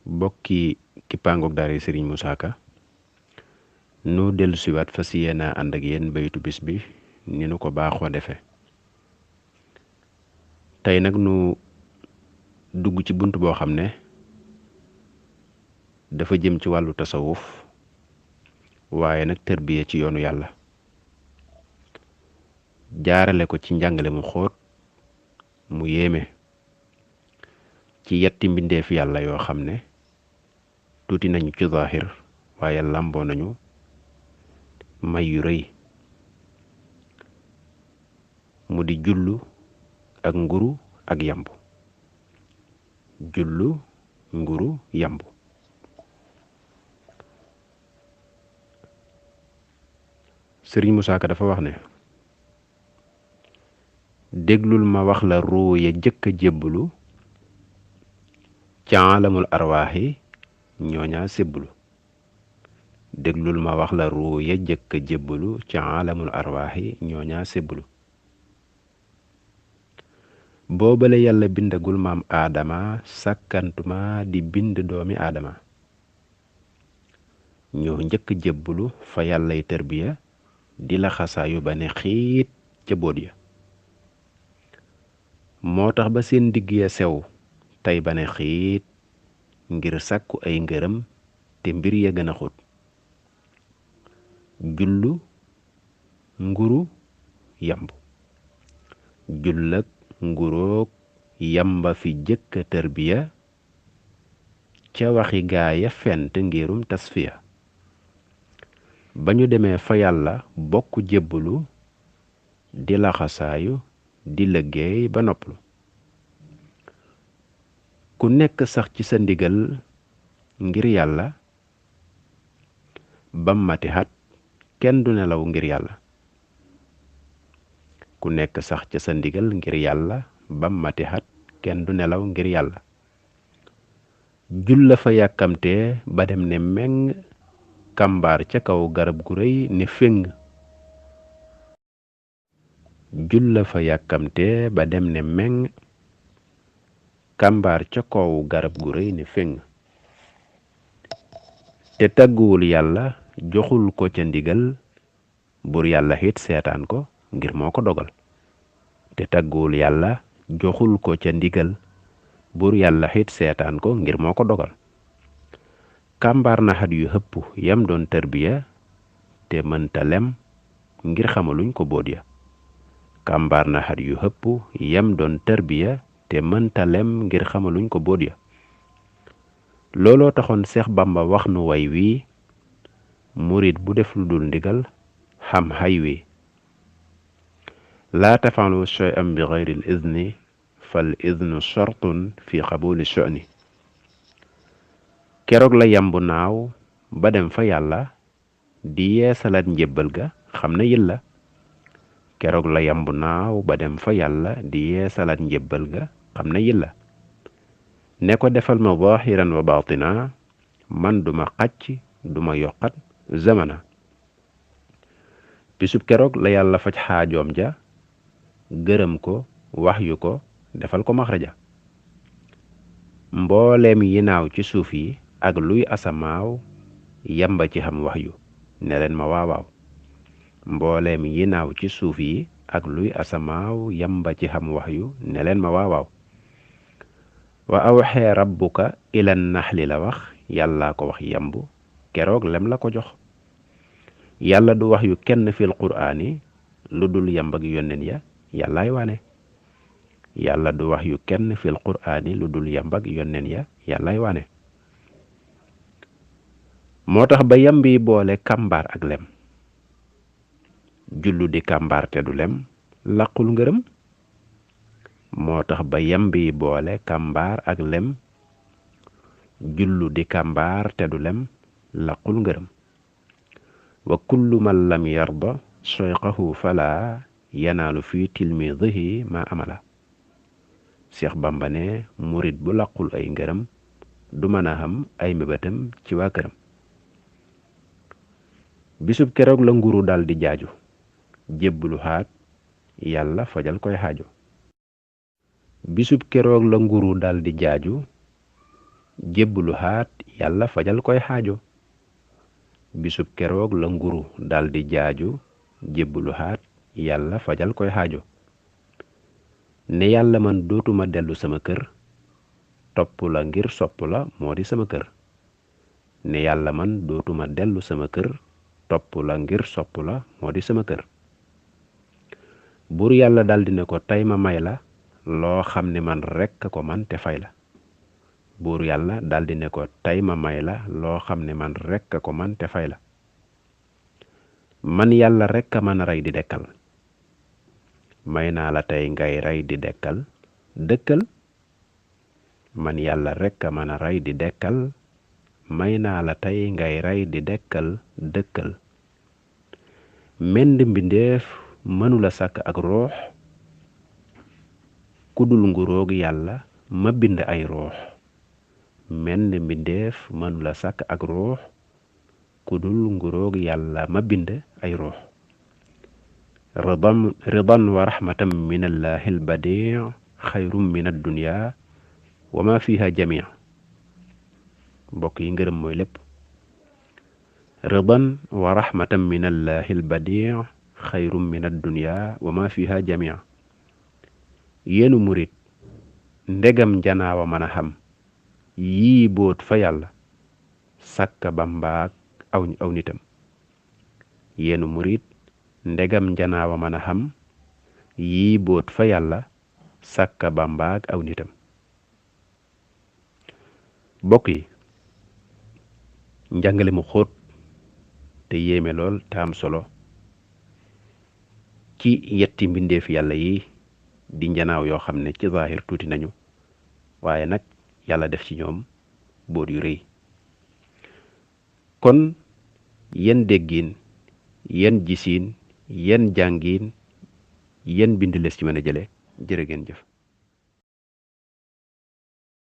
bokki kippaangoog daara Serigne Moussa Ka nu dellu siwaat fas yéena ànd ak yéen baytu bis bi ni nu ko baaxoo defe tey nag nu dugg ci bunt boo xam ne dafa jëm ci wàllu tasawuf waaye nag tërbiye ci yoonu yàlla jaarale ko ci njàngale mu xóot mu yéeme ci yetti mbindeef yàlla yoo xam ne tuuti nañu ci zaahir waaye làmboo nañu may yu rëy mu di jullu ak nguru ak yamb jullu nguru yamb Sëriñ Moussa Ka dafa wax ne déglul ma wax la ruu ya jëkk a jébbalu ca alamul arwaaxi ñooñaa sébbulu déglul ma wax la ruu ya jëkk a jébbalu ca alamul arwaaxi ñooñaa sébbulu boobale yàlla bindagul maam aadama sàkkantuma di bind doomi aadama ñoo njëkk jébbalu fa yàllay tërbiya di la xasaayu ba ne xiit ca boot ya moo tax ba seen digg ya sew tey ba ne xiit ngir sàkku ay ngërëm te mbir ya gën a xóot jullu nguru yamb jullak nguroog yamba fi jëkka tërbiya ca waxi gaaya fent ngirum tasfiya ba ñu demee fa yàlla bokk jébbalu di laxasaayu di liggéey ba noppalu ku nekk sax ci sa ndigal ngir yàlla bam mati xat kenn du nelaw ngir yàlla ku nekk sax ci sa ndigal ngir yàlla bam mati xat kenn du nelaw ngir yàlla julla fa yàkkamtee ba dem ne meng kàmbaar ca kaw garab gu rëy ne féng julla fa yàkkamte ba dem ne meng kàmbaar ca kaw garab gu rëy ne féng te tàgguwul yàlla joxul ko ca ndigal bur yàlla it seetaan ko ngir moo ko dogal te tàgguwul yàlla joxul ko ca ndigal bur yàlla it seetaan ko ngir moo ko dogal kàmbaar na xat yu hëpp yam doon tërbiya te mënta lem ngir xamaluñ ko boot ya kàmbaar na xat yu hëpp yam doon tërbiya te mënta lem ngir xamaluñ ko boot ya looloo taxoon Seex Bamba wax nu way wii murit bu def lu dul ndigal xam xay wi laa tafalu shay'an bi gayril izni fal iznu shartun fi qabuli sha'ni keroog la yambu naaw ba dem fa yàlla di yeesalaat njébbal ga xam na yilla keroog la yambu naaw ba dem fa yàlla di yeesalaat njébbal ga xam na yilla ne ko defal ma zahiran wa batina man duma xacc duma yokkat zamana bisub keroog la yàlla faj xaajoom ja gërëm ko wax yu ko defal ko maxraja mbooleem yi naaw ci suuf yi ak luy asamaaw yamba ci xam wax yu ne leen ma waawaaw mbooleem yi naaw ci suuf yi ak luy asamaaw yamba ci xam wax yu ne leen ma waawaaw wa awxee rabbuka ilan naxli la wax yàllaa ko wax yamb keroog lem la ko jox yàlla du wax yu kenn fil quraani lu dul yamb ak yónneen ya yàllaay wane yàlla du wax yu kenn fil quraani lu dul yamb ak yónneen ya yàllaay wane moo tax ba yambi boole kàmbaar ak lem jullu di kàmbaar te du lem laqul ngërëm moo tax ba yambi boole kàmbaar ak lem jullu di kàmbaar te du lem laqul ngërëm wa kullu man lam yarda soyqahu fala yanaalu fi tilmidihi ma amala Seex Bamba ne murit bu laqul ay ngërëm du mën a xam ay mébétam ci waa këram bisub keroog la nguru dal di jaaju jébbulu xaat yàlla fajal koy xaajo bisub keroog la nguru dal di jaaju jébbulu haat yàlla fajal koy xaajo bisub keroog la nguru daldi jaaju jébbulu haat yàlla fajal koy xaajo ne yàlla man dootuma dellu sama kër topp la ngir sopp la moo di sama kër ne yàlla man dootuma dellu sama kër topp la ngir sopp la moo di sama kër buur yàlla daldi ne ko tey ma may la loo xam ne man rekk ko man te fay la buur yàlla daldi ne ko tey ma may la loo xam ne man rekk ko man te fay la man yàlla rekk a mën a rey di dekkal may naa la tey ngay rey di dekkal dëkkal man yàlla rekk a mën a rey di dekkal may naa la tey ngay rey di dekkal dëkkal mend mbindeef mënula sàkk ak ruux kudul nguróog yàlla ma bind ay ruux mend mbindeef mënula sàkk ak ruux kudul nguróog yàlla ma bind ay ruux ridan wa rahmatan min allahi albadi xayrum min addunya wa ma fiha jami mbokk yi ngërëm mooy lépp ridan wa rahmatan min allahi albadi xayrum min addunya wa ma fiha jami yéenu murit ndegam janaawa mën a xam yii boot fa yàlla sàkka bambaak aw nitam yéenu murit ndegam janaawa mën a xam yii boot fa yàlla sàkka bambaak aw nitam bokk yi njàngale mu xóot te yéeme lool te am solo ci yetti mbindeef yàlla yi di njanaaw yoo xam ne ci zaahir tuuti nañu waaye nag yàlla def ci ñoom boot yu rëy kon yen déggiin yen gisiin yen jàngiin yen bind lees ci mën a jële jërë ngeen jëf